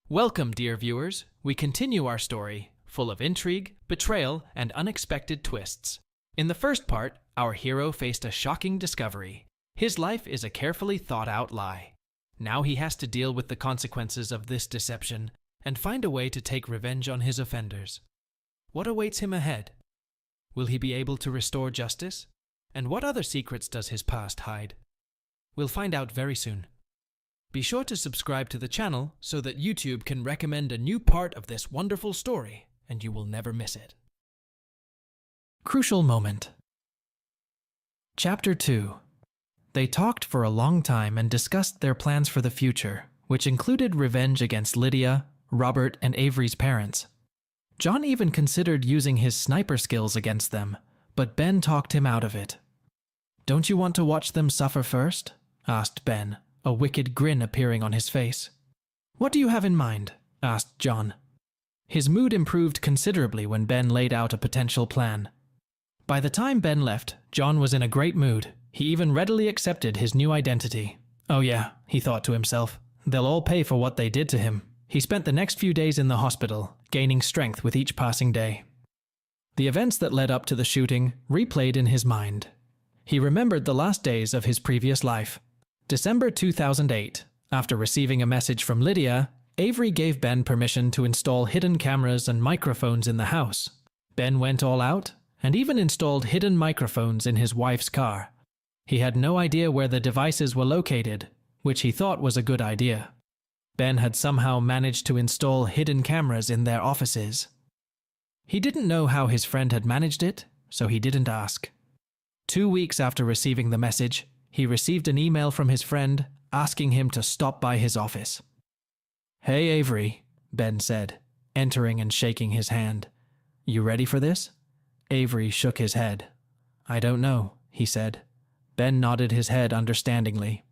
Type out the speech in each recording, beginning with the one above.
Welcome, dear viewers. We continue our story, full of intrigue, betrayal, and unexpected twists. In the first part, our hero faced a shocking discovery. His life is a carefully thought-out lie. Now he has to deal with the consequences of this deception and find a way to take revenge on his offenders. What awaits him ahead? Will he be able to restore justice? And what other secrets does his past hide? We'll find out very soon. Be sure to subscribe to the channel so that YouTube can recommend a new part of this wonderful story, and you will never miss it. Crucial moment. Chapter 2. They talked for a long time and discussed their plans for the future, which included revenge against Lydia, Robert, and Avery's parents. John even considered using his sniper skills against them, but Ben talked him out of it. "Don't you want to watch them suffer first?" asked Ben, a wicked grin appearing on his face. "What do you have in mind?" asked John. His mood improved considerably when Ben laid out a potential plan. By the time Ben left, John was in a great mood. He even readily accepted his new identity. Oh yeah, he thought to himself, they'll all pay for what they did to him. He spent the next few days in the hospital, gaining strength with each passing day. The events that led up to the shooting replayed in his mind. He remembered the last days of his previous life. December 2008, after receiving a message from Lydia, Avery gave Ben permission to install hidden cameras and microphones in the house. Ben went all out and even installed hidden microphones in his wife's car. He had no idea where the devices were located, which he thought was a good idea. Ben had somehow managed to install hidden cameras in their offices. He didn't know how his friend had managed it, so he didn't ask. 2 weeks after receiving the message, he received an email from his friend asking him to stop by his office. "Hey Avery," Ben said, entering and shaking his hand. "You ready for this?" Avery shook his head. "I don't know," he said. Ben nodded his head understandingly.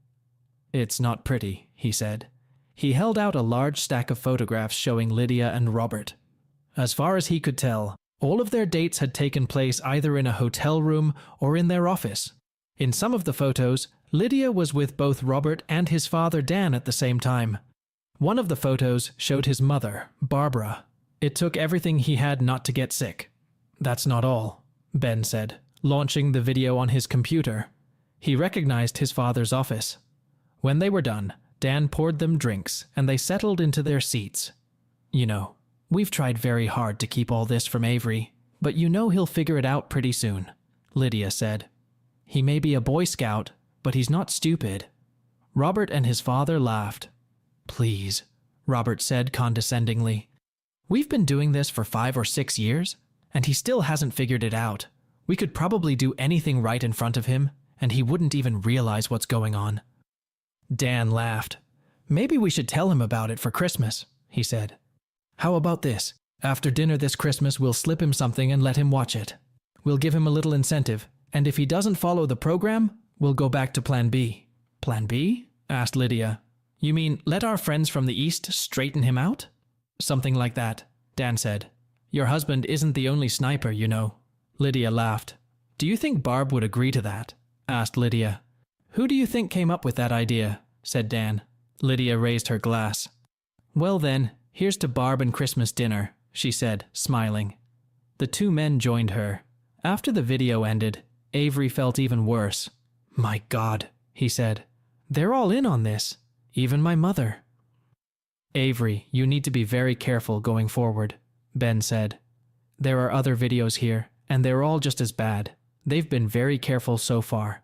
"It's not pretty," he said. He held out a large stack of photographs showing Lydia and Robert. As far as he could tell, all of their dates had taken place either in a hotel room or in their office. In some of the photos, Lydia was with both Robert and his father Dan at the same time. One of the photos showed his mother, Barbara. It took everything he had not to get sick. "That's not all," Ben said, launching the video on his computer. He recognized his father's office. When they were done, Dan poured them drinks and they settled into their seats. "You know, we've tried very hard to keep all this from Avery, but you know he'll figure it out pretty soon," Lydia said. "He may be a Boy Scout, but he's not stupid." Robert and his father laughed. "Please," Robert said condescendingly. "We've been doing this for 5 or 6 years, and he still hasn't figured it out. We could probably do anything right in front of him, and he wouldn't even realize what's going on." Dan laughed. "Maybe we should tell him about it for Christmas," he said. "How about this? After dinner this Christmas, we'll slip him something and let him watch it. We'll give him a little incentive, and if he doesn't follow the program, we'll go back to Plan B." "Plan B?" asked Lydia. "You mean let our friends from the East straighten him out?" "Something like that," Dan said. "Your husband isn't the only sniper, you know." Lydia laughed. "Do you think Barb would agree to that?" asked Lydia. "Who do you think came up with that idea?" said Dan. Lydia raised her glass. "Well then, here's to Barb and Christmas dinner," she said, smiling. The two men joined her. After the video ended, Avery felt even worse. "My God," he said. "They're all in on this. Even my mother." "Avery, you need to be very careful going forward," Ben said. "There are other videos here, and they're all just as bad. They've been very careful so far.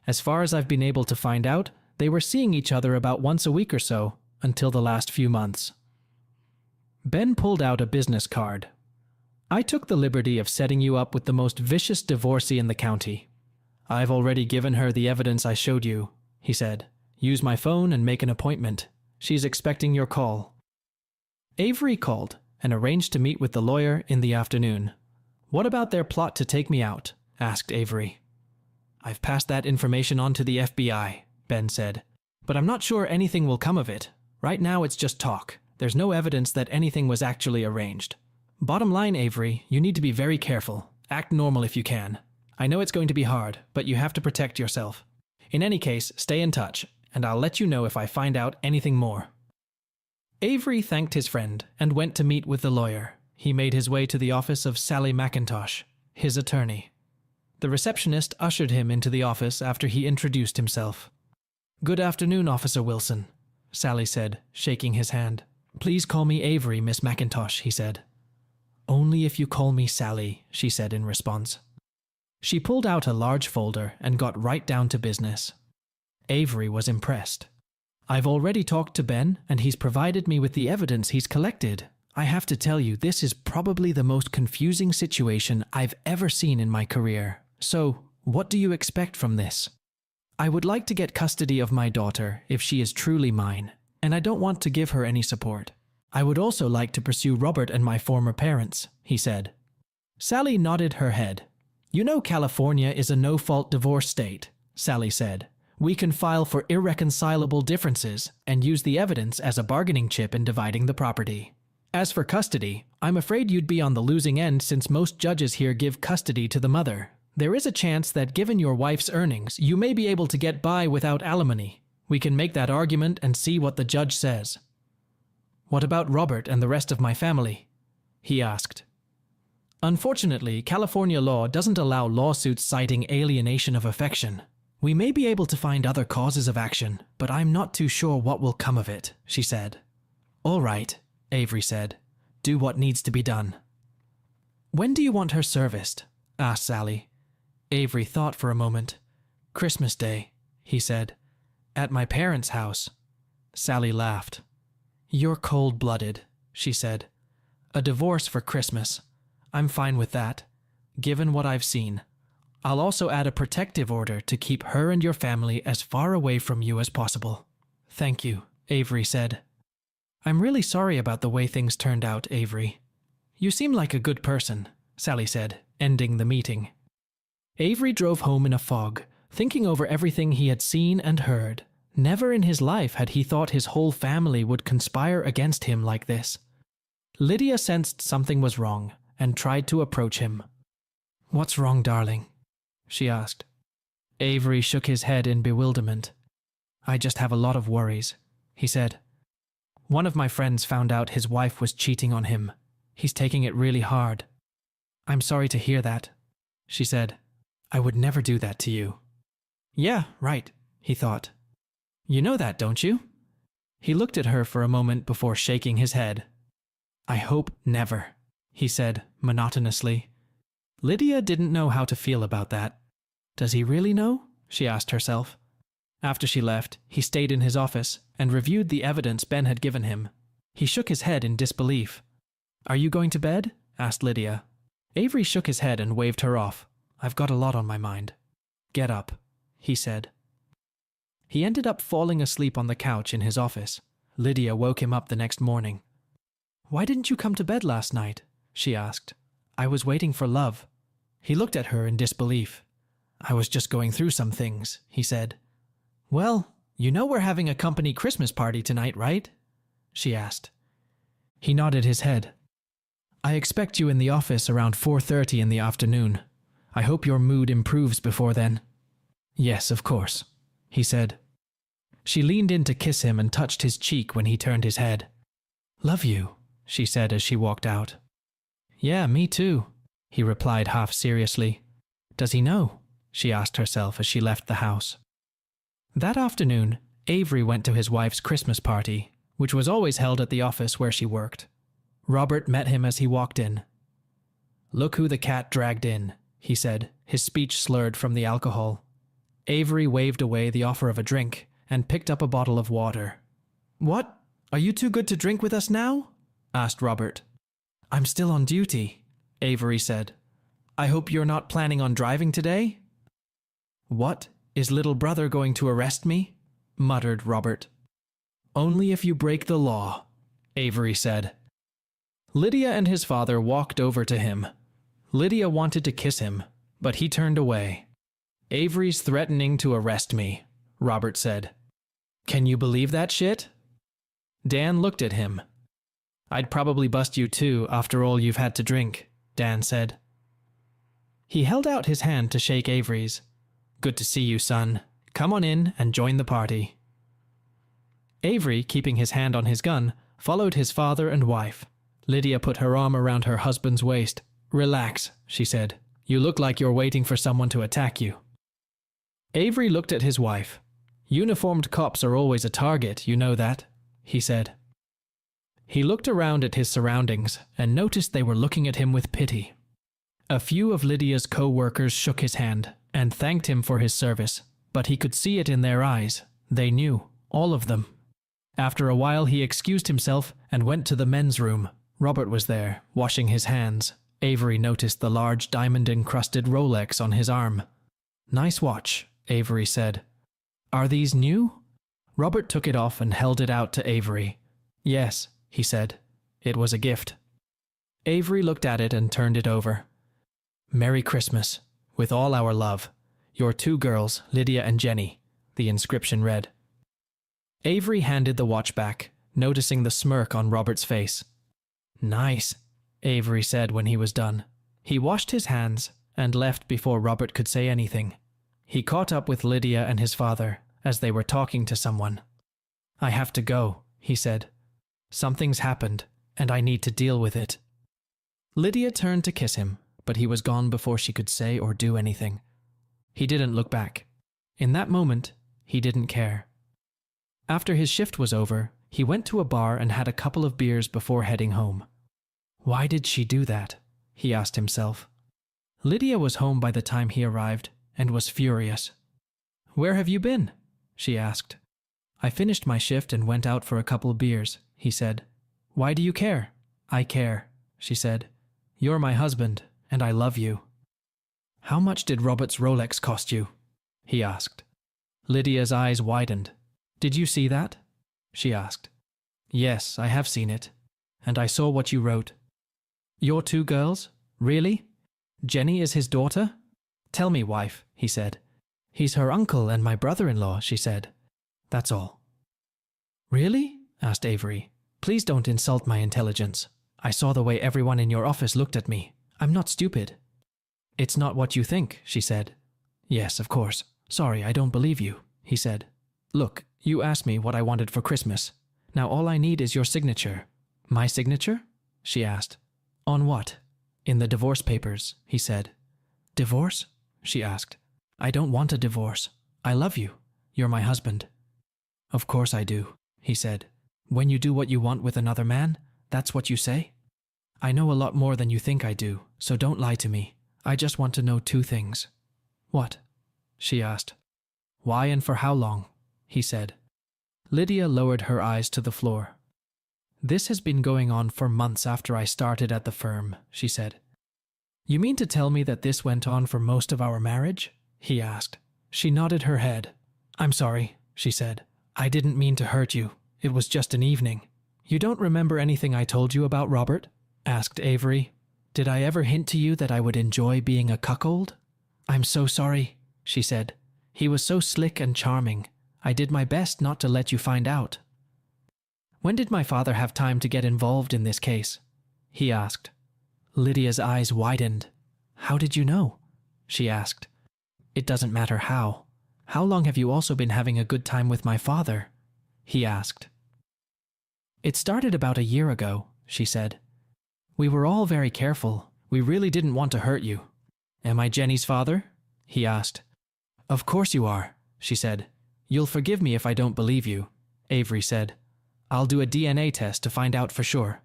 As far as I've been able to find out, they were seeing each other about once a week or so, until the last few months." Ben pulled out a business card. "I took the liberty of setting you up with the most vicious divorcee in the county. I've already given her the evidence I showed you," he said. "Use my phone and make an appointment. She's expecting your call." Avery called and arranged to meet with the lawyer in the afternoon. "What about their plot to take me out?" asked Avery. "I've passed that information on to the FBI," Ben said. "But I'm not sure anything will come of it. Right now it's just talk. There's no evidence that anything was actually arranged. Bottom line, Avery, you need to be very careful. Act normal if you can. I know it's going to be hard, but you have to protect yourself. In any case, stay in touch, and I'll let you know if I find out anything more." Avery thanked his friend and went to meet with the lawyer. He made his way to the office of Sally McIntosh, his attorney. The receptionist ushered him into the office after he introduced himself. "Good afternoon, Officer Wilson," Sally said, shaking his hand. "Please call me Avery, Miss McIntosh," he said. "Only if you call me Sally," she said in response. She pulled out a large folder and got right down to business. Avery was impressed. "I've already talked to Ben, and he's provided me with the evidence he's collected. I have to tell you, this is probably the most confusing situation I've ever seen in my career. So, what do you expect from this? I would like to get custody of my daughter if she is truly mine, and I don't want to give her any support. I would also like to pursue Robert and my former parents," he said. Sally nodded her head. "You know California is a no-fault divorce state," Sally said. "We can file for irreconcilable differences and use the evidence as a bargaining chip in dividing the property. As for custody, I'm afraid you'd be on the losing end since most judges here give custody to the mother. There is a chance that given your wife's earnings, you may be able to get by without alimony. We can make that argument and see what the judge says." "What about Robert and the rest of my family?" he asked. "Unfortunately, California law doesn't allow lawsuits citing alienation of affection. We may be able to find other causes of action, but I'm not too sure what will come of it," she said. "All right," Avery said. "Do what needs to be done." "When do you want her serviced?" asked Sally. Avery thought for a moment. "Christmas Day," he said. "At my parents' house." Sally laughed. "You're cold-blooded," she said. "A divorce for Christmas. I'm fine with that, given what I've seen. I'll also add a protective order to keep her and your family as far away from you as possible." "Thank you," Avery said. "I'm really sorry about the way things turned out, Avery." "You seem like a good person," Sally said, ending the meeting. Avery drove home in a fog, thinking over everything he had seen and heard. Never in his life had he thought his whole family would conspire against him like this. Lydia sensed something was wrong and tried to approach him. "What's wrong, darling?" she asked. Avery shook his head in bewilderment. "I just have a lot of worries," he said. "One of my friends found out his wife was cheating on him. He's taking it really hard." "I'm sorry to hear that," she said. "I would never do that to you." "Yeah, right," he thought. "You know that, don't you?" He looked at her for a moment before shaking his head. "I hope never," he said monotonously. Lydia didn't know how to feel about that. Does he really know? She asked herself. After she left, he stayed in his office and reviewed the evidence Ben had given him. He shook his head in disbelief. "Are you going to bed?" asked Lydia. Avery shook his head and waved her off. "I've got a lot on my mind." "Get up," he said. He ended up falling asleep on the couch in his office. Lydia woke him up the next morning. "Why didn't you come to bed last night?" she asked. "I was waiting for love." He looked at her in disbelief. "I was just going through some things," he said. "Well, you know we're having a company Christmas party tonight, right?" she asked. He nodded his head. "I expect you in the office around 4:30 in the afternoon. I hope your mood improves before then." "Yes, of course," he said. She leaned in to kiss him and touched his cheek when he turned his head. "Love you," she said as she walked out. "Yeah, me too," he replied half seriously. "Does he know?" she asked herself as she left the house. That afternoon, Avery went to his wife's Christmas party, which was always held at the office where she worked. Robert met him as he walked in. "Look who the cat dragged in," he said, his speech slurred from the alcohol. Avery waved away the offer of a drink and picked up a bottle of water. "What? Are you too good to drink with us now?" asked Robert. "I'm still on duty," Avery said. "I hope you're not planning on driving today?" "What? Is little brother going to arrest me?" muttered Robert. "Only if you break the law," Avery said. Lydia and his father walked over to him. Lydia wanted to kiss him, but he turned away. "Avery's threatening to arrest me," Robert said. "Can you believe that shit?" Dan looked at him. "I'd probably bust you too after all you've had to drink," Dan said. He held out his hand to shake Avery's. "Good to see you, son. Come on in and join the party." Avery, keeping his hand on his gun, followed his father and wife. Lydia put her arm around her husband's waist. "Relax," she said. "You look like you're waiting for someone to attack you." Avery looked at his wife. "Uniformed cops are always a target, you know that," he said. He looked around at his surroundings and noticed they were looking at him with pity. A few of Lydia's co-workers shook his hand and thanked him for his service, but he could see it in their eyes. They knew, all of them. After a while he excused himself and went to the men's room. Robert was there, washing his hands. Avery noticed the large diamond-encrusted Rolex on his arm. "Nice watch," Avery said. "Are these new?" Robert took it off and held it out to Avery. "Yes," he said. "It was a gift." Avery looked at it and turned it over. "Merry Christmas, with all our love. Your two girls, Lydia and Jenny," the inscription read. Avery handed the watch back, noticing the smirk on Robert's face. "Nice," Avery said when he was done. He washed his hands and left before Robert could say anything. He caught up with Lydia and his father as they were talking to someone. "I have to go," he said. "Something's happened, and I need to deal with it." Lydia turned to kiss him, but he was gone before she could say or do anything. He didn't look back. In that moment, he didn't care. After his shift was over, he went to a bar and had a couple of beers before heading home. Why did she do that? He asked himself. Lydia was home by the time he arrived and was furious. "Where have you been?" she asked. "I finished my shift and went out for a couple of beers," he said. "Why do you care?" "I care," she said. "You're my husband, and I love you." "How much did Robert's Rolex cost you?" he asked. Lydia's eyes widened. "Did you see that?" she asked. "Yes, I have seen it. And I saw what you wrote." "Your two girls? Really? Jenny is his daughter?" "Tell me, wife," he said. "He's her uncle and my brother-in-law," she said. "That's all." "Really?" asked Avery. "Please don't insult my intelligence. I saw the way everyone in your office looked at me. I'm not stupid." "It's not what you think," she said. "Yes, of course. Sorry, I don't believe you," he said. "Look, you asked me what I wanted for Christmas. Now all I need is your signature." "My signature?" she asked. "On what?" "In the divorce papers," he said. "Divorce?" she asked. "I don't want a divorce. I love you. You're my husband." "Of course I do," he said. "When you do what you want with another man, that's what you say?" "I know a lot more than you think I do, so don't lie to me. I just want to know two things." "What?" she asked. "Why and for how long?" he said. Lydia lowered her eyes to the floor. "This has been going on for months after I started at the firm," she said. "You mean to tell me that this went on for most of our marriage?" he asked. She nodded her head. "I'm sorry," she said. "I didn't mean to hurt you. It was just an evening." "You don't remember anything I told you about Robert?" asked Avery. "Did I ever hint to you that I would enjoy being a cuckold?" "I'm so sorry," she said. "He was so slick and charming. I did my best not to let you find out." "When did my father have time to get involved in this case?" he asked. Lydia's eyes widened. "How did you know?" she asked. "It doesn't matter how. How long have you also been having a good time with my father?" he asked. "It started about a year ago," she said. "We were all very careful. We really didn't want to hurt you." "Am I Jenny's father?" he asked. "Of course you are," she said. "You'll forgive me if I don't believe you," Avery said. "I'll do a DNA test to find out for sure."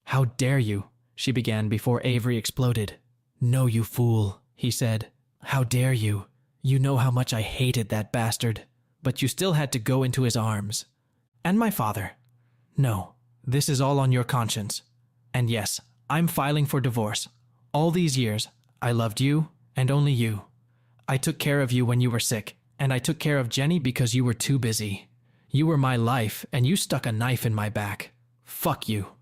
"How dare you?" she began before Avery exploded. "No, you fool," he said. "How dare you? You know how much I hated that bastard, but you still had to go into his arms. And my father. No, this is all on your conscience. And yes, I'm filing for divorce. All these years, I loved you and only you. I took care of you when you were sick, and I took care of Jenny because you were too busy. You were my life, and you stuck a knife in my back. Fuck you.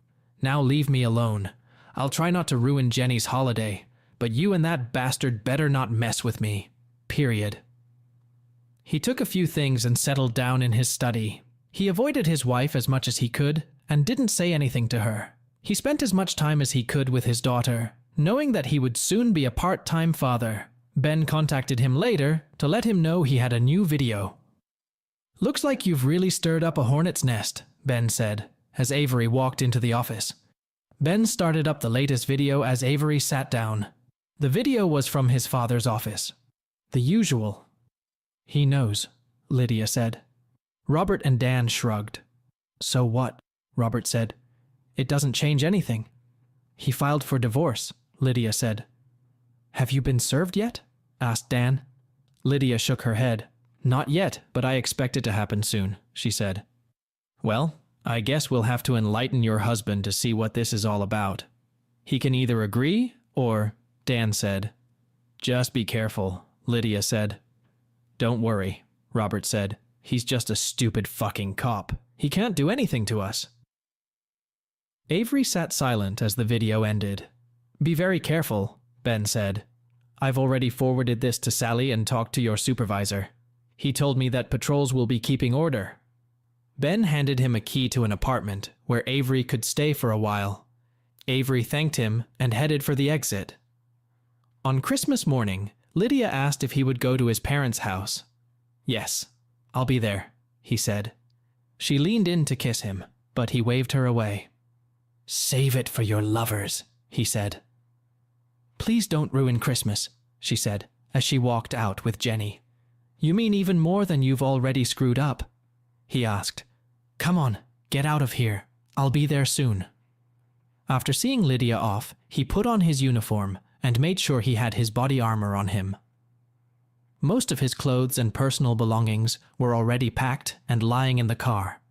Now leave me alone. I'll try not to ruin Jenny's holiday, but you and that bastard better not mess with me. Period." He took a few things and settled down in his study. He avoided his wife as much as he could and didn't say anything to her. He spent as much time as he could with his daughter, knowing that he would soon be a part-time father. Ben contacted him later to let him know he had a new video. "Looks like you've really stirred up a hornet's nest," Ben said, as Avery walked into the office. Ben started up the latest video as Avery sat down. The video was from his father's office. The usual. He knows, Lydia said. Robert and Dan shrugged. So what? Robert said. It doesn't change anything. He filed for divorce, Lydia said. Have you been served yet? Asked Dan. Lydia shook her head. Not yet, but I expect it to happen soon, she said. Well, I guess we'll have to enlighten your husband to see what this is all about. He can either agree or, Dan said. Just be careful, Lydia said. Don't worry, Robert said. He's just a stupid fucking cop. He can't do anything to us. Avery sat silent as the video ended. Be very careful, Ben said. I've already forwarded this to Sally and talked to your supervisor. He told me that patrols will be keeping order. Ben handed him a key to an apartment where Avery could stay for a while. Avery thanked him and headed for the exit. On Christmas morning, Lydia asked if he would go to his parents' house. Yes, I'll be there, he said. She leaned in to kiss him, but he waved her away. Save it for your lovers, he said. Please don't ruin Christmas, she said, as she walked out with Jenny. You mean even more than you've already screwed up? He asked. Come on, get out of here. I'll be there soon. After seeing Lydia off, he put on his uniform and made sure he had his body armor on him. Most of his clothes and personal belongings were already packed and lying in the car.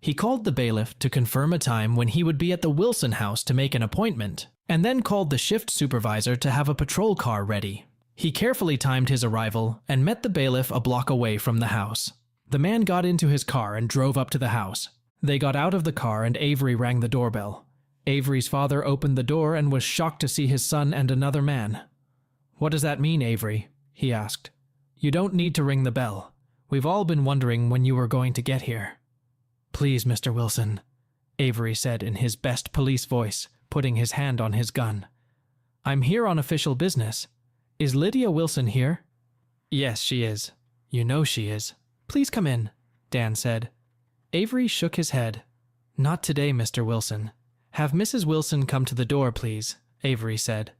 He called the bailiff to confirm a time when he would be at the Wilson house to make an appointment, and then called the shift supervisor to have a patrol car ready. He carefully timed his arrival and met the bailiff a block away from the house. The man got into his car and drove up to the house. They got out of the car and Avery rang the doorbell. Avery's father opened the door and was shocked to see his son and another man. What does that mean, Avery? He asked. You don't need to ring the bell. We've all been wondering when you were going to get here. Please, Mr. Wilson, Avery said in his best police voice, putting his hand on his gun. I'm here on official business. Is Lydia Wilson here? Yes, she is. You know she is. Please come in, Dan said. Avery shook his head. Not today, Mr. Wilson. Have Mrs. Wilson come to the door, please, Avery said.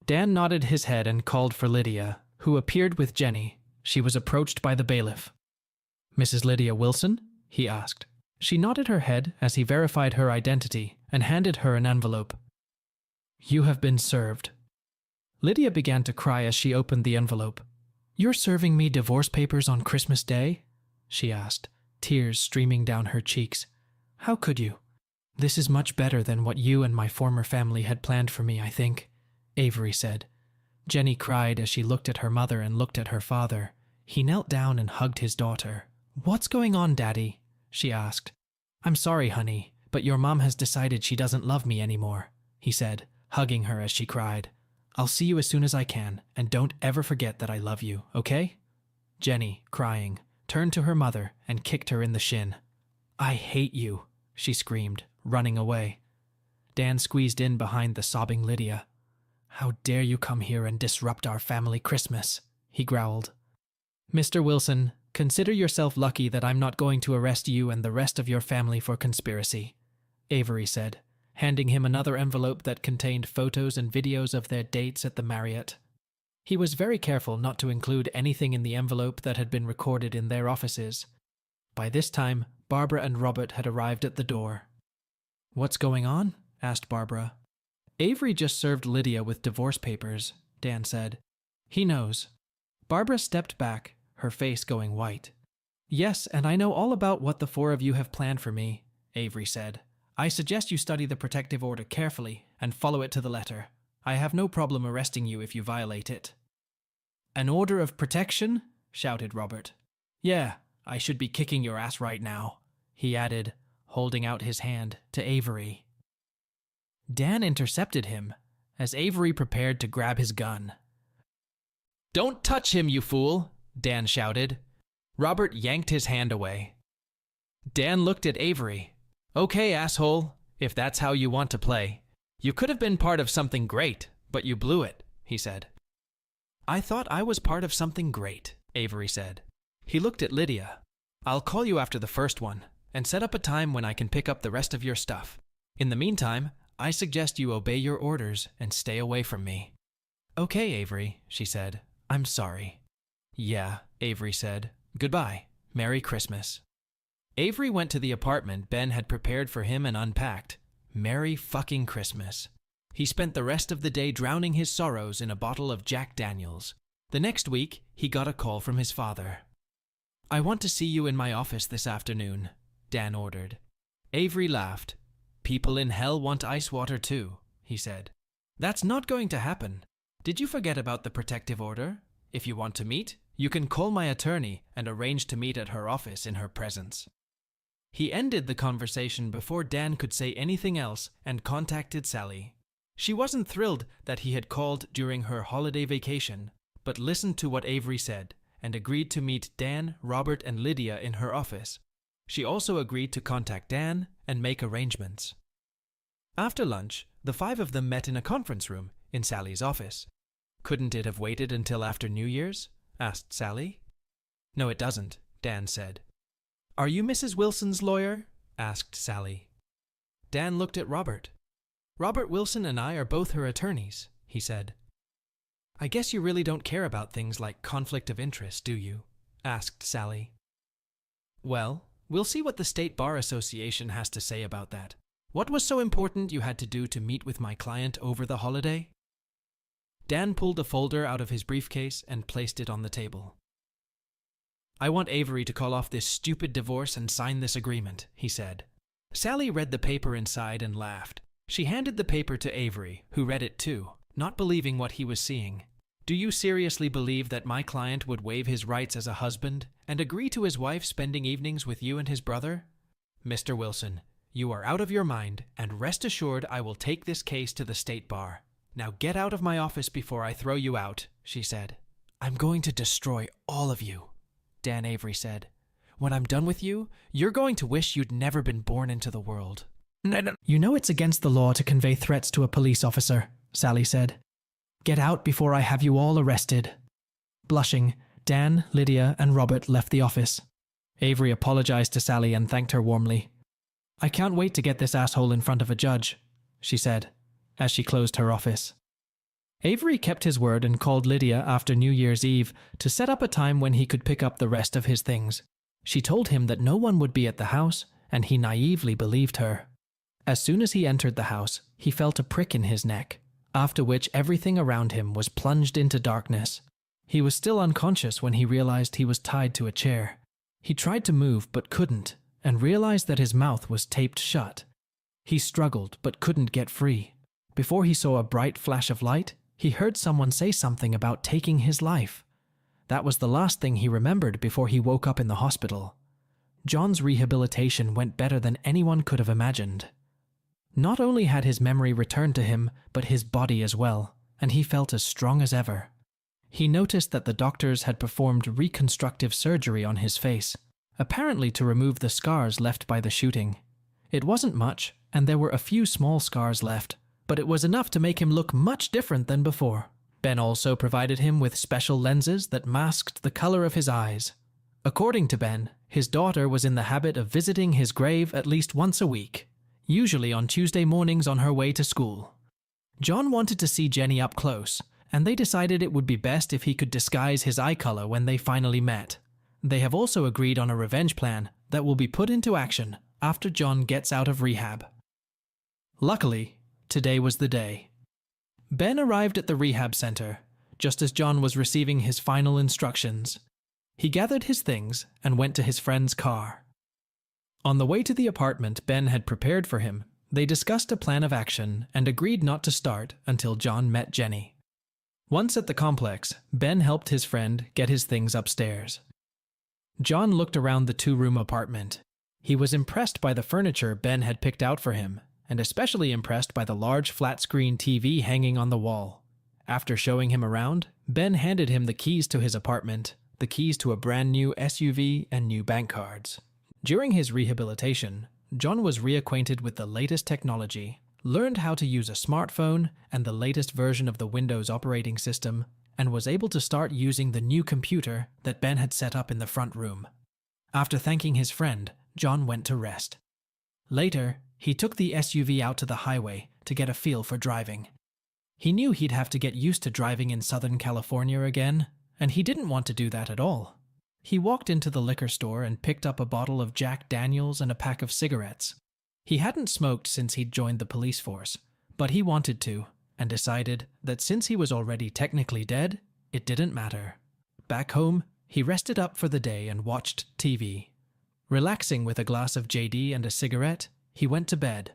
Dan nodded his head and called for Lydia, who appeared with Jenny. She was approached by the bailiff. Mrs. Lydia Wilson? He asked. She nodded her head as he verified her identity and handed her an envelope. You have been served. Lydia began to cry as she opened the envelope. You're serving me divorce papers on Christmas Day? She asked, tears streaming down her cheeks. How could you? This is much better than what you and my former family had planned for me, I think, Avery said. Jenny cried as she looked at her mother and looked at her father. He knelt down and hugged his daughter. What's going on, Daddy? She asked. I'm sorry, honey, but your mom has decided she doesn't love me anymore, he said, hugging her as she cried. I'll see you as soon as I can, and don't ever forget that I love you, okay? Jenny, crying, turned to her mother and kicked her in the shin. I hate you, she screamed, running away. Dan squeezed in behind the sobbing Lydia. How dare you come here and disrupt our family Christmas, he growled. Mr. Wilson, consider yourself lucky that I'm not going to arrest you and the rest of your family for conspiracy, Avery said, handing him another envelope that contained photos and videos of their dates at the Marriott. He was very careful not to include anything in the envelope that had been recorded in their offices. By this time, Barbara and Robert had arrived at the door. What's going on? Asked Barbara. Avery just served Lydia with divorce papers, Dan said. He knows. Barbara stepped back, her face going white. Yes, and I know all about what the four of you have planned for me, Avery said. I suggest you study the protective order carefully and follow it to the letter. I have no problem arresting you if you violate it. An order of protection? Shouted Robert. Yeah, I should be kicking your ass right now, he added, holding out his hand to Avery. Dan intercepted him as Avery prepared to grab his gun. Don't touch him, you fool, Dan shouted. Robert yanked his hand away. Dan looked at Avery. Okay, asshole, if that's how you want to play. You could have been part of something great, but you blew it, he said. I thought I was part of something great, Avery said. He looked at Lydia. I'll call you after the first one, and set up a time when I can pick up the rest of your stuff. In the meantime, I suggest you obey your orders and stay away from me." "Okay, Avery," she said. "I'm sorry." "Yeah," Avery said. "Goodbye. Merry Christmas." Avery went to the apartment Ben had prepared for him and unpacked. Merry fucking Christmas. He spent the rest of the day drowning his sorrows in a bottle of Jack Daniels. The next week, he got a call from his father. "I want to see you in my office this afternoon," Dan ordered. Avery laughed. "People in hell want ice water too," he said. "That's not going to happen. Did you forget about the protective order? If you want to meet, you can call my attorney and arrange to meet at her office in her presence." He ended the conversation before Dan could say anything else and contacted Sally. She wasn't thrilled that he had called during her holiday vacation, but listened to what Avery said and agreed to meet Dan, Robert, and Lydia in her office. She also agreed to contact Dan and make arrangements. After lunch, the five of them met in a conference room in Sally's office. "Couldn't it have waited until after New Year's?" asked Sally. "No, it doesn't," Dan said. "Are you Mrs. Wilson's lawyer?" asked Sally. Dan looked at Robert. "Robert Wilson and I are both her attorneys," he said. "I guess you really don't care about things like conflict of interest, do you?" asked Sally. "Well, we'll see what the State Bar Association has to say about that. What was so important you had to do to meet with my client over the holiday?" Dan pulled a folder out of his briefcase and placed it on the table. "I want Avery to call off this stupid divorce and sign this agreement," he said. Sally read the paper inside and laughed. She handed the paper to Avery, who read it too, not believing what he was seeing. "Do you seriously believe that my client would waive his rights as a husband and agree to his wife spending evenings with you and his brother? Mr. Wilson, you are out of your mind, and rest assured I will take this case to the State Bar. Now get out of my office before I throw you out," she said. "I'm going to destroy all of you," Dan Avery said. "When I'm done with you, you're going to wish you'd never been born into the world." "You know it's against the law to convey threats to a police officer," Sally said. "Get out before I have you all arrested." Blushing, Dan, Lydia, and Robert left the office. Avery apologized to Sally and thanked her warmly. "I can't wait to get this asshole in front of a judge," she said, as she closed her office. Avery kept his word and called Lydia after New Year's Eve to set up a time when he could pick up the rest of his things. She told him that no one would be at the house, and he naively believed her. As soon as he entered the house, he felt a prick in his neck, after which everything around him was plunged into darkness. He was still unconscious when he realized he was tied to a chair. He tried to move but couldn't, and realized that his mouth was taped shut. He struggled but couldn't get free. Before he saw a bright flash of light, he heard someone say something about taking his life. That was the last thing he remembered before he woke up in the hospital. John's rehabilitation went better than anyone could have imagined. Not only had his memory returned to him, but his body as well, and he felt as strong as ever. He noticed that the doctors had performed reconstructive surgery on his face, apparently to remove the scars left by the shooting. It wasn't much, and there were a few small scars left, but it was enough to make him look much different than before. Ben also provided him with special lenses that masked the color of his eyes. According to Ben, his daughter was in the habit of visiting his grave at least once a week, usually on Tuesday mornings on her way to school. John wanted to see Jenny up close, and they decided it would be best if he could disguise his eye color when they finally met. They have also agreed on a revenge plan that will be put into action after John gets out of rehab. Luckily, today was the day. Ben arrived at the rehab center, just as John was receiving his final instructions. He gathered his things and went to his friend's car. On the way to the apartment Ben had prepared for him, they discussed a plan of action and agreed not to start until John met Jenny. Once at the complex, Ben helped his friend get his things upstairs. John looked around the two-room apartment. He was impressed by the furniture Ben had picked out for him, and especially impressed by the large flat-screen TV hanging on the wall. After showing him around, Ben handed him the keys to his apartment, the keys to a brand new SUV, and new bank cards. During his rehabilitation, John was reacquainted with the latest technology, learned how to use a smartphone and the latest version of the Windows operating system, and was able to start using the new computer that Ben had set up in the front room. After thanking his friend, John went to rest. Later, he took the SUV out to the highway to get a feel for driving. He knew he'd have to get used to driving in Southern California again, and he didn't want to do that at all. He walked into the liquor store and picked up a bottle of Jack Daniels and a pack of cigarettes. He hadn't smoked since he'd joined the police force, but he wanted to, and decided that since he was already technically dead, it didn't matter. Back home, he rested up for the day and watched TV. Relaxing with a glass of JD and a cigarette, he went to bed.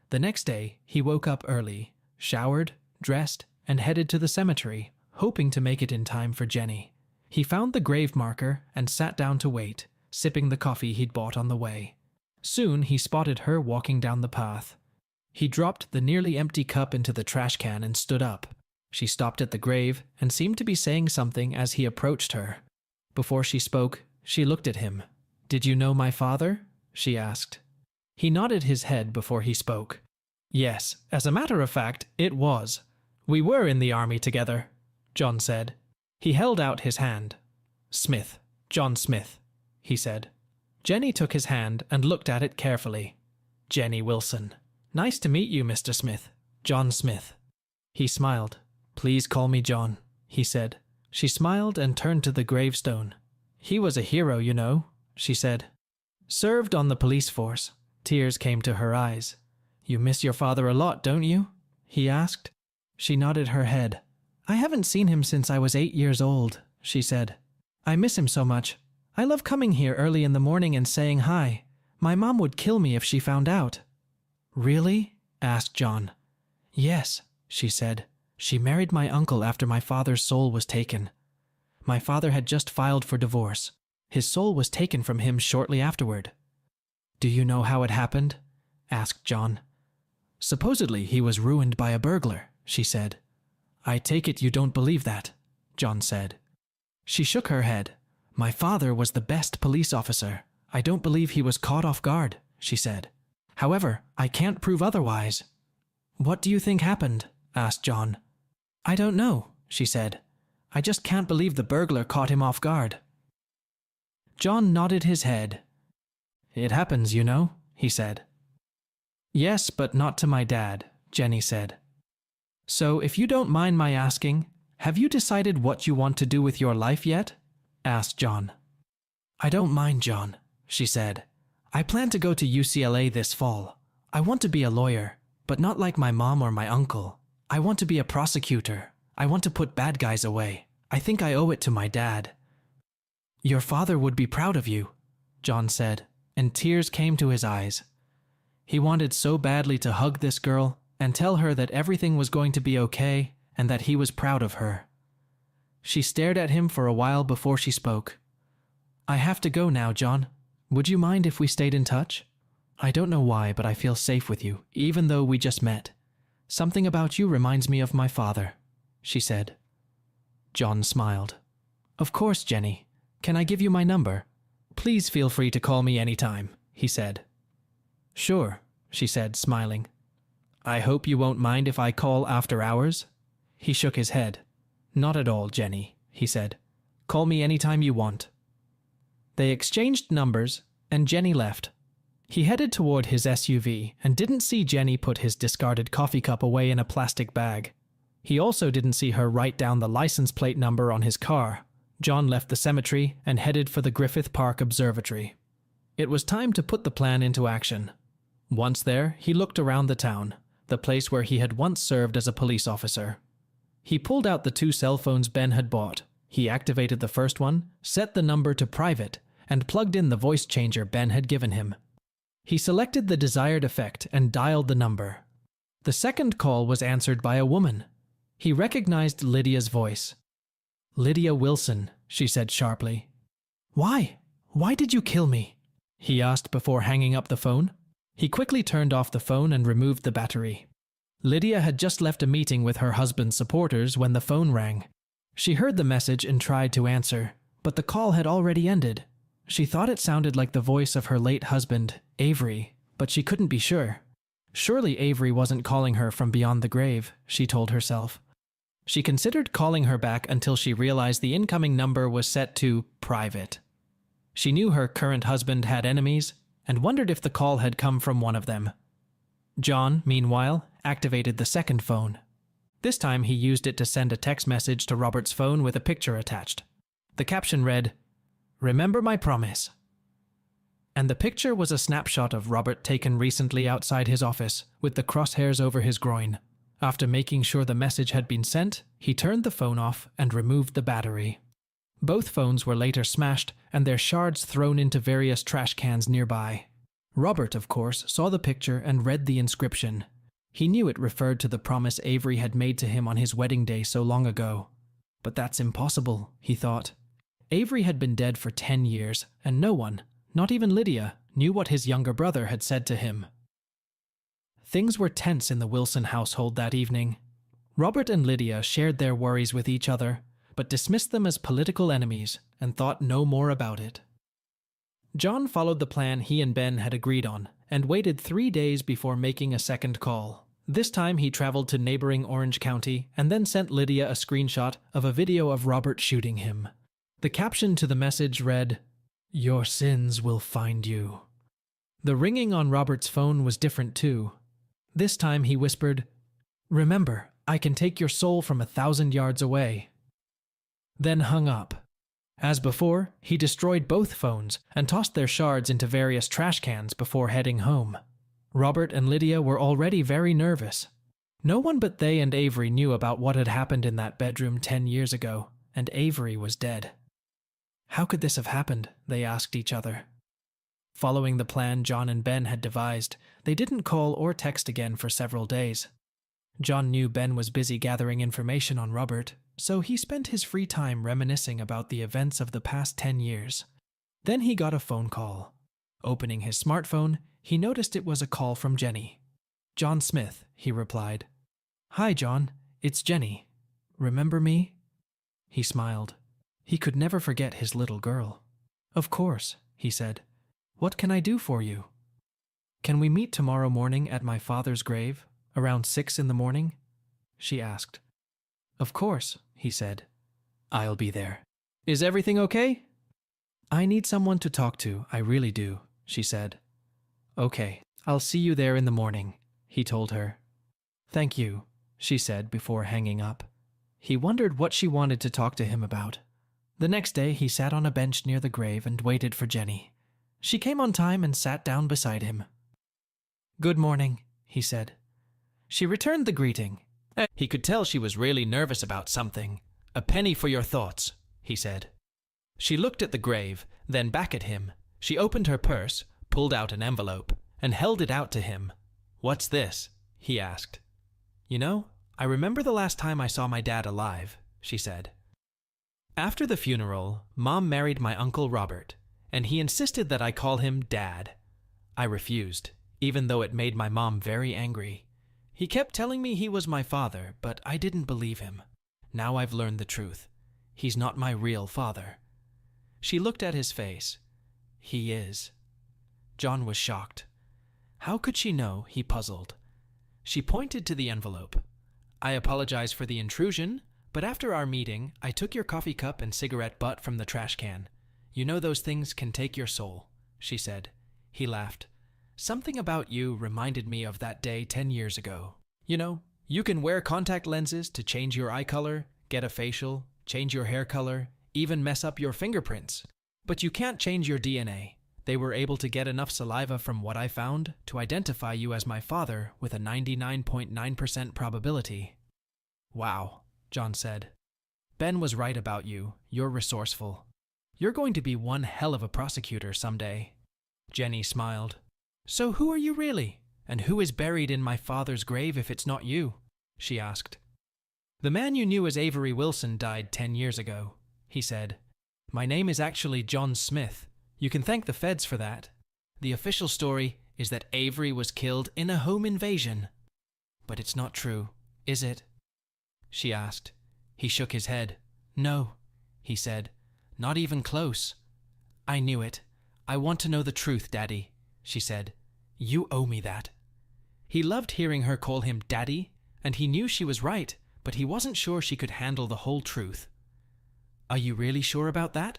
The next day, he woke up early, showered, dressed, and headed to the cemetery, hoping to make it in time for Jenny. He found the grave marker and sat down to wait, sipping the coffee he'd bought on the way. Soon he spotted her walking down the path. He dropped the nearly empty cup into the trash can and stood up. She stopped at the grave and seemed to be saying something as he approached her. Before she spoke, she looked at him. "Did you know my father?" she asked. He nodded his head before he spoke. "Yes, as a matter of fact, it was. We were in the army together," John said. He held out his hand. "Smith, John Smith," he said. Jenny took his hand and looked at it carefully. "Jenny Wilson. Nice to meet you, Mr. Smith. John Smith." He smiled. "Please call me John," he said. She smiled and turned to the gravestone. "He was a hero, you know," she said. "Served on the police force." Tears came to her eyes. "You miss your father a lot, don't you?" he asked. She nodded her head. "I haven't seen him since I was 8 years old," she said. "I miss him so much. I love coming here early in the morning and saying hi. My mom would kill me if she found out." "Really?" asked John. "Yes," she said. "She married my uncle after my father's soul was taken. My father had just filed for divorce. His soul was taken from him shortly afterward." "Do you know how it happened?" asked John. "Supposedly he was ruined by a burglar," she said. "I take it you don't believe that," John said. She shook her head. "My father was the best police officer. I don't believe he was caught off guard," she said. "However, I can't prove otherwise." "What do you think happened?" asked John. "I don't know," she said. "I just can't believe the burglar caught him off guard." John nodded his head. "It happens, you know," he said. "Yes, but not to my dad," Jenny said. "So, if you don't mind my asking, have you decided what you want to do with your life yet?" asked John. "I don't mind, John," she said. "I plan to go to UCLA this fall. I want to be a lawyer, but not like my mom or my uncle. I want to be a prosecutor. I want to put bad guys away. I think I owe it to my dad." "Your father would be proud of you," John said, and tears came to his eyes. He wanted so badly to hug this girl and tell her that everything was going to be okay and that he was proud of her. She stared at him for a while before she spoke. "I have to go now, John. Would you mind if we stayed in touch? I don't know why, but I feel safe with you, even though we just met. Something about you reminds me of my father," she said. John smiled. "Of course, Jenny. Can I give you my number? Please feel free to call me anytime," he said. "Sure," she said, smiling. "I hope you won't mind if I call after hours?" He shook his head. "Not at all, Jenny," he said. "Call me anytime you want." They exchanged numbers, and Jenny left. He headed toward his SUV and didn't see Jenny put his discarded coffee cup away in a plastic bag. He also didn't see her write down the license plate number on his car. John left the cemetery and headed for the Griffith Park Observatory. It was time to put the plan into action. Once there, he looked around the town, the place where he had once served as a police officer. He pulled out the 2 cell phones Ben had bought. He activated the first one, set the number to private, and plugged in the voice changer Ben had given him. He selected the desired effect and dialed the number. The second call was answered by a woman. He recognized Lydia's voice. "Lydia Wilson," she said sharply. "Why? Why did you kill me?" he asked before hanging up the phone. He quickly turned off the phone and removed the battery. Lydia had just left a meeting with her husband's supporters when the phone rang. She heard the message and tried to answer, but the call had already ended. She thought it sounded like the voice of her late husband, Avery, but she couldn't be sure. Surely Avery wasn't calling her from beyond the grave, she told herself. She considered calling her back until she realized the incoming number was set to private. She knew her current husband had enemies, and wondered if the call had come from one of them. John, meanwhile, activated the second phone. This time he used it to send a text message to Robert's phone with a picture attached. The caption read, "Remember my promise." And the picture was a snapshot of Robert taken recently outside his office, with the crosshairs over his groin. After making sure the message had been sent, he turned the phone off and removed the battery. Both phones were later smashed and their shards thrown into various trash cans nearby. Robert, of course, saw the picture and read the inscription. He knew it referred to the promise Avery had made to him on his wedding day so long ago. But that's impossible, he thought. Avery had been dead for 10 years, and no one, not even Lydia, knew what his younger brother had said to him. Things were tense in the Wilson household that evening. Robert and Lydia shared their worries with each other, but dismissed them as political enemies and thought no more about it. John followed the plan he and Ben had agreed on and waited 3 days before making a second call. This time he traveled to neighboring Orange County and then sent Lydia a screenshot of a video of Robert shooting him. The caption to the message read, "Your sins will find you." The ringing on Robert's phone was different too. This time he whispered, "Remember, I can take your soul from 1,000 yards away." Then hung up. As before, he destroyed both phones and tossed their shards into various trash cans before heading home. Robert and Lydia were already very nervous. No one but they and Avery knew about what had happened in that bedroom 10 years ago, and Avery was dead. How could this have happened? They asked each other. Following the plan John and Ben had devised, they didn't call or text again for several days. John knew Ben was busy gathering information on Robert, so he spent his free time reminiscing about the events of the past 10 years. Then he got a phone call. Opening his smartphone, he noticed it was a call from Jenny. "John Smith," he replied. "Hi, John. It's Jenny. Remember me?" He smiled. He could never forget his little girl. "Of course," he said. "What can I do for you?" "Can we meet tomorrow morning at my father's grave, around 6 in the morning?" she asked. "Of course," he said. "I'll be there. Is everything okay?" "I need someone to talk to, I really do," she said. "Okay, I'll see you there in the morning," he told her. "Thank you," she said before hanging up. He wondered what she wanted to talk to him about. The next day he sat on a bench near the grave and waited for Jenny. She came on time and sat down beside him. "Good morning," he said. She returned the greeting. He could tell she was really nervous about something. "A penny for your thoughts," he said. She looked at the grave, then back at him. She opened her purse, pulled out an envelope, and held it out to him. "What's this?" he asked. "You know, I remember the last time I saw my dad alive," she said. "After the funeral, Mom married my Uncle Robert, and he insisted that I call him Dad. I refused, even though it made my mom very angry. He kept telling me he was my father, but I didn't believe him. Now I've learned the truth. He's not my real father." She looked at his face. "He is." John was shocked. How could she know, he puzzled. She pointed to the envelope. "I apologize for the intrusion, but after our meeting, I took your coffee cup and cigarette butt from the trash can. You know those things can take your soul," she said. He laughed. "Something about you reminded me of that day 10 years ago. You know, you can wear contact lenses to change your eye color, get a facial, change your hair color, even mess up your fingerprints. But you can't change your DNA. They were able to get enough saliva from what I found to identify you as my father with a 99.9% probability." "Wow," John said. "Ben was right about you. You're resourceful. You're going to be one hell of a prosecutor someday." Jenny smiled. "So who are you really? And who is buried in my father's grave if it's not you?" she asked. "The man you knew as Avery Wilson died 10 years ago," he said. "My name is actually John Smith. You can thank the feds for that. The official story is that Avery was killed in a home invasion. But it's not true, is it?" she asked. He shook his head. "No," he said. "Not even close." "I knew it. I want to know the truth, Daddy," she said. "You owe me that." He loved hearing her call him Daddy, and he knew she was right, but he wasn't sure she could handle the whole truth. "Are you really sure about that?"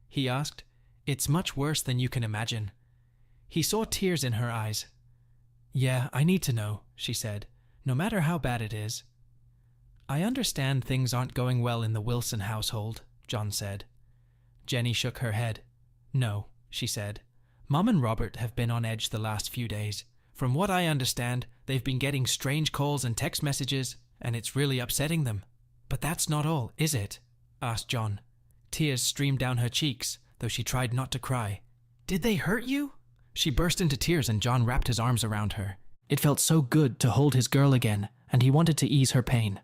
he asked. "It's much worse than you can imagine." He saw tears in her eyes. "Yeah, I need to know," she said, "no matter how bad it is." "I understand things aren't going well in the Wilson household," John said. Jenny shook her head. "No," she said. "Mom and Robert have been on edge the last few days. From what I understand, they've been getting strange calls and text messages, and it's really upsetting them." "But that's not all, is it?" asked John. Tears streamed down her cheeks, though she tried not to cry. "Did they hurt you?" She burst into tears and John wrapped his arms around her. It felt so good to hold his girl again, and he wanted to ease her pain.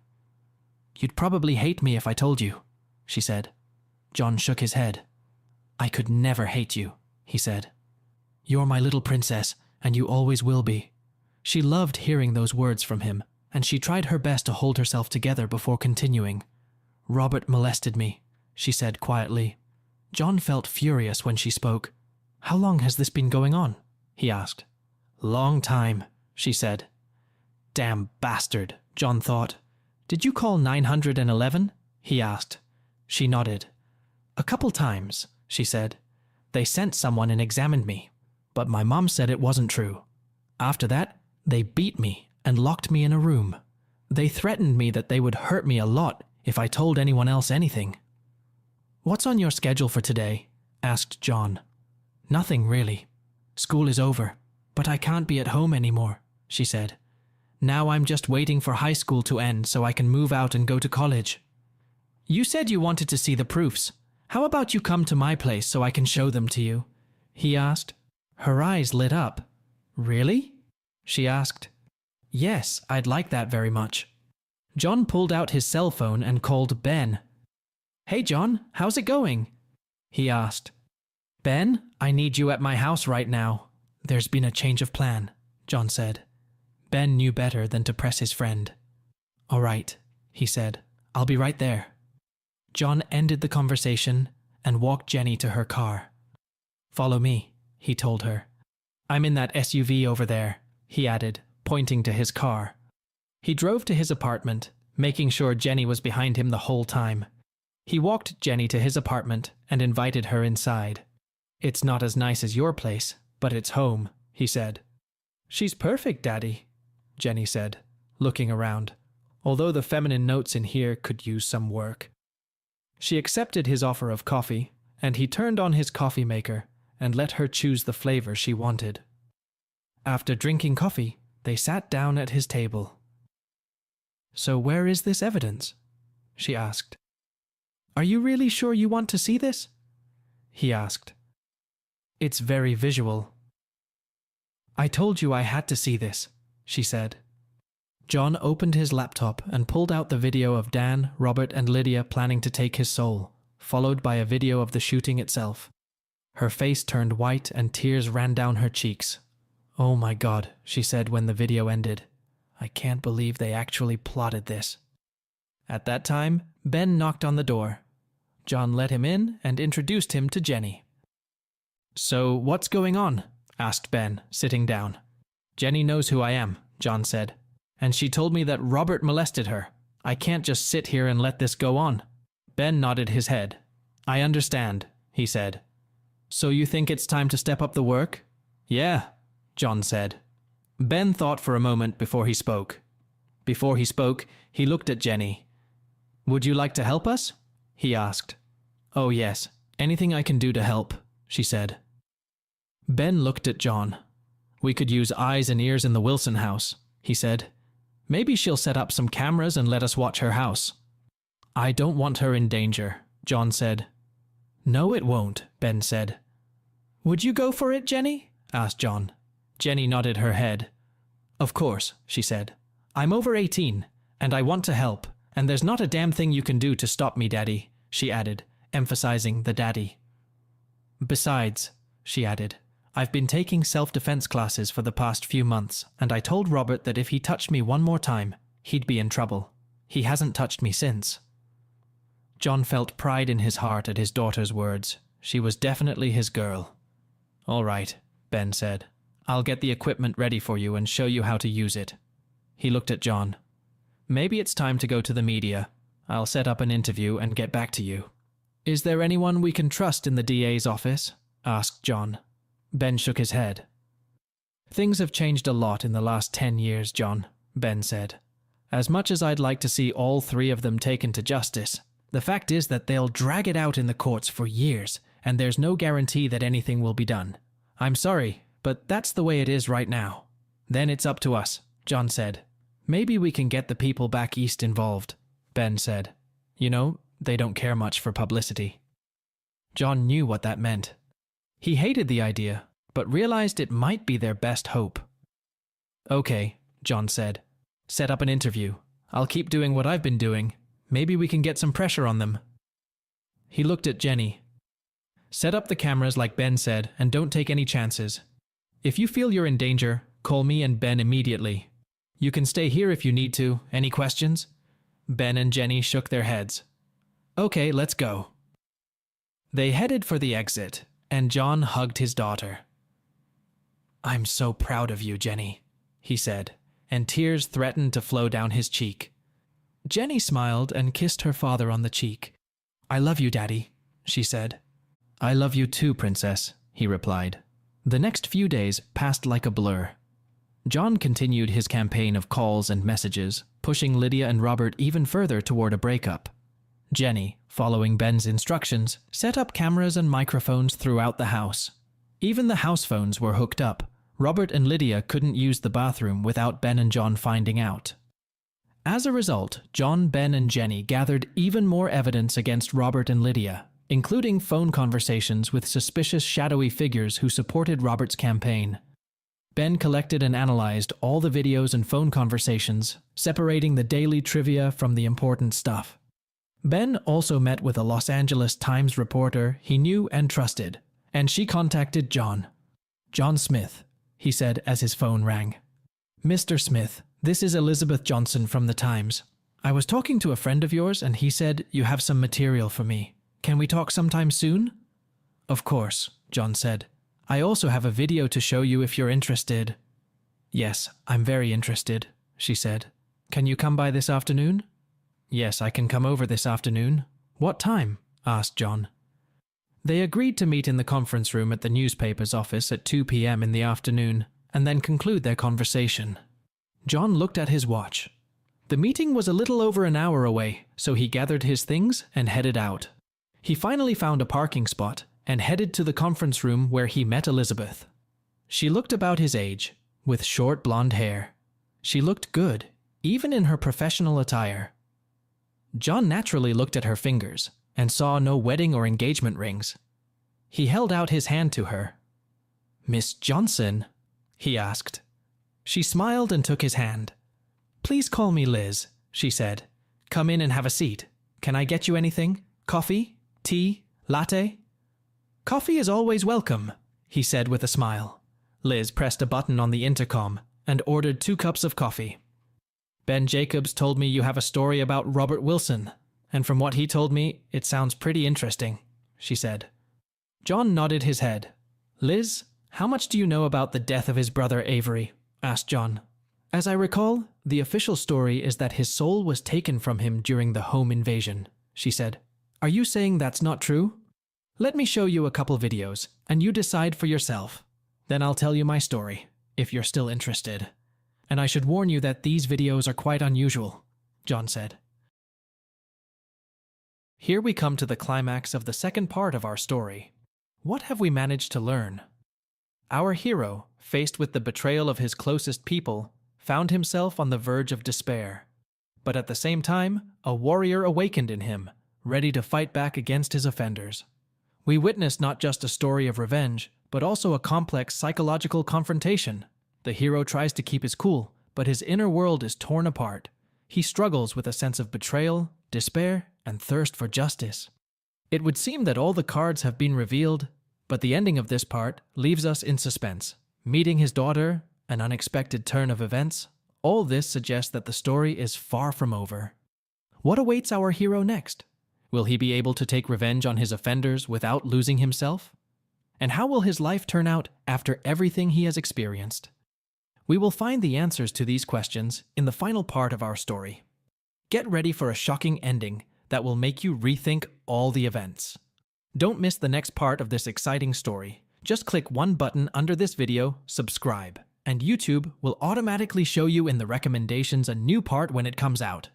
"You'd probably hate me if I told you," she said. John shook his head. "I could never hate you," he said. "You're my little princess, and you always will be." She loved hearing those words from him, and she tried her best to hold herself together before continuing. "Robert molested me," she said quietly. John felt furious when she spoke. "How long has this been going on?" he asked. "Long time," she said. "Damn bastard," John thought. "Did you call 911? he asked. She nodded. "A couple times," she said. "They sent someone and examined me, but my mom said it wasn't true. After that, they beat me and locked me in a room. They threatened me that they would hurt me a lot if I told anyone else anything." "What's on your schedule for today?" asked John. "Nothing, really. School is over, but I can't be at home anymore," she said. "Now I'm just waiting for high school to end so I can move out and go to college." "You said you wanted to see the proofs. How about you come to my place so I can show them to you?" he asked. Her eyes lit up. "Really?" she asked. "Yes, I'd like that very much." John pulled out his cell phone and called Ben. "Hey John, how's it going?" he asked. "Ben, I need you at my house right now. There's been a change of plan," John said. Ben knew better than to press his friend. "All right," he said. "I'll be right there." John ended the conversation and walked Jenny to her car. "Follow me," he told her. "I'm in that SUV over there," he added, pointing to his car. He drove to his apartment, making sure Jenny was behind him the whole time. He walked Jenny to his apartment and invited her inside. "It's not as nice as your place, but it's home," he said. "She's perfect, Daddy," Jenny said, looking around, although the feminine notes in here could use some work. She accepted his offer of coffee, and he turned on his coffee maker and let her choose the flavor she wanted. After drinking coffee, they sat down at his table. "So where is this evidence?" she asked. "Are you really sure you want to see this?" he asked. "It's very visual." "I told you I had to see this," she said. John opened his laptop and pulled out the video of Dan, Robert, and Lydia planning to take his soul, followed by a video of the shooting itself. Her face turned white and tears ran down her cheeks. "Oh my God," she said when the video ended. "I can't believe they actually plotted this." At that time, Ben knocked on the door. John let him in and introduced him to Jenny. "So, what's going on?" asked Ben, sitting down. "Jenny knows who I am," John said. "And she told me that Robert molested her. I can't just sit here and let this go on." Ben nodded his head. "I understand," he said. "So you think it's time to step up the work?" "Yeah," John said. Ben thought for a moment before he spoke. Before he spoke, he looked at Jenny. "Would you like to help us?" he asked. "Oh yes, anything I can do to help," she said. Ben looked at John. "We could use eyes and ears in the Wilson house," he said. "Maybe she'll set up some cameras and let us watch her house." "I don't want her in danger," John said. "No, it won't," Ben said. "Would you go for it, Jenny?" asked John. Jenny nodded her head. "Of course," she said. "I'm over 18, and I want to help, and there's not a damn thing you can do to stop me, Daddy," she added, emphasizing the daddy. "Besides," she added, "I've been taking self-defense classes for the past few months, and I told Robert that if he touched me one more time, he'd be in trouble. He hasn't touched me since." John felt pride in his heart at his daughter's words. She was definitely his girl. "All right," Ben said. "I'll get the equipment ready for you and show you how to use it." He looked at John. "Maybe it's time to go to the media. I'll set up an interview and get back to you." "Is there anyone we can trust in the DA's office?" asked John. Ben shook his head. Things have changed a lot in the last 10 years, John, Ben said. As much as I'd like to see all three of them taken to justice, the fact is that they'll drag it out in the courts for years, and there's no guarantee that anything will be done. I'm sorry, but that's the way it is right now. Then it's up to us, John said. Maybe we can get the people back east involved, Ben said. You know, they don't care much for publicity. John knew what that meant. He hated the idea, but realized it might be their best hope. Okay, John said. Set up an interview. I'll keep doing what I've been doing. Maybe we can get some pressure on them. He looked at Jenny. Set up the cameras like Ben said, and don't take any chances. If you feel you're in danger, call me and Ben immediately. You can stay here if you need to. Any questions? Ben and Jenny shook their heads. Okay, let's go. They headed for the exit, and John hugged his daughter. I'm so proud of you, Jenny, he said, and tears threatened to flow down his cheek. Jenny smiled and kissed her father on the cheek. I love you, Daddy, she said. I love you too, Princess, he replied. The next few days passed like a blur. John continued his campaign of calls and messages, pushing Lydia and Robert even further toward a breakup. Jenny, following Ben's instructions, set up cameras and microphones throughout the house. Even the house phones were hooked up. Robert and Lydia couldn't use the bathroom without Ben and John finding out. As a result, John, Ben, and Jenny gathered even more evidence against Robert and Lydia, including phone conversations with suspicious shadowy figures who supported Robert's campaign. Ben collected and analyzed all the videos and phone conversations, separating the daily trivia from the important stuff. Ben also met with a Los Angeles Times reporter he knew and trusted, and she contacted John. John Smith, he said as his phone rang. Mr. Smith, this is Elizabeth Johnson from the Times. I was talking to a friend of yours and he said you have some material for me. Can we talk sometime soon? Of course, John said. I also have a video to show you if you're interested. Yes, I'm very interested, she said. Can you come by this afternoon? Yes, I can come over this afternoon. What time? Asked John. They agreed to meet in the conference room at the newspaper's office at 2 p.m. in the afternoon, and then conclude their conversation. John looked at his watch. The meeting was a little over an hour away, so he gathered his things and headed out. He finally found a parking spot and headed to the conference room where he met Elizabeth. She looked about his age, with short blonde hair. She looked good, even in her professional attire. John naturally looked at her fingers and saw no wedding or engagement rings. He held out his hand to her. Miss Johnson? He asked. She smiled and took his hand. Please call me Liz, she said. Come in and have a seat. Can I get you anything? Coffee? Tea? Latte? Coffee is always welcome, he said with a smile. Liz pressed a button on the intercom and ordered 2 cups of coffee. Ben Jacobs told me you have a story about Robert Wilson, and from what he told me, it sounds pretty interesting, she said. John nodded his head. Liz, how much do you know about the death of his brother Avery? Asked John. As I recall, the official story is that his soul was taken from him during the home invasion, she said. Are you saying that's not true? Let me show you a couple videos, and you decide for yourself. Then I'll tell you my story, if you're still interested. And I should warn you that these videos are quite unusual, John said. Here we come to the climax of the second part of our story. What have we managed to learn? Our hero, faced with the betrayal of his closest people, found himself on the verge of despair. But at the same time, a warrior awakened in him, ready to fight back against his offenders. We witnessed not just a story of revenge, but also a complex psychological confrontation. The hero tries to keep his cool, but his inner world is torn apart. He struggles with a sense of betrayal, despair, and thirst for justice. It would seem that all the cards have been revealed, but the ending of this part leaves us in suspense. Meeting his daughter, an unexpected turn of events, all this suggests that the story is far from over. What awaits our hero next? Will he be able to take revenge on his offenders without losing himself? And how will his life turn out after everything he has experienced? We will find the answers to these questions in the final part of our story. Get ready for a shocking ending that will make you rethink all the events. Don't miss the next part of this exciting story. Just click one button under this video, subscribe, and YouTube will automatically show you in the recommendations a new part when it comes out.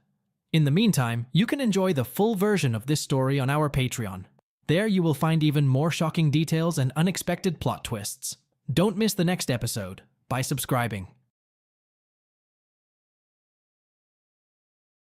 In the meantime, you can enjoy the full version of this story on our Patreon. There you will find even more shocking details and unexpected plot twists. Don't miss the next episode by subscribing.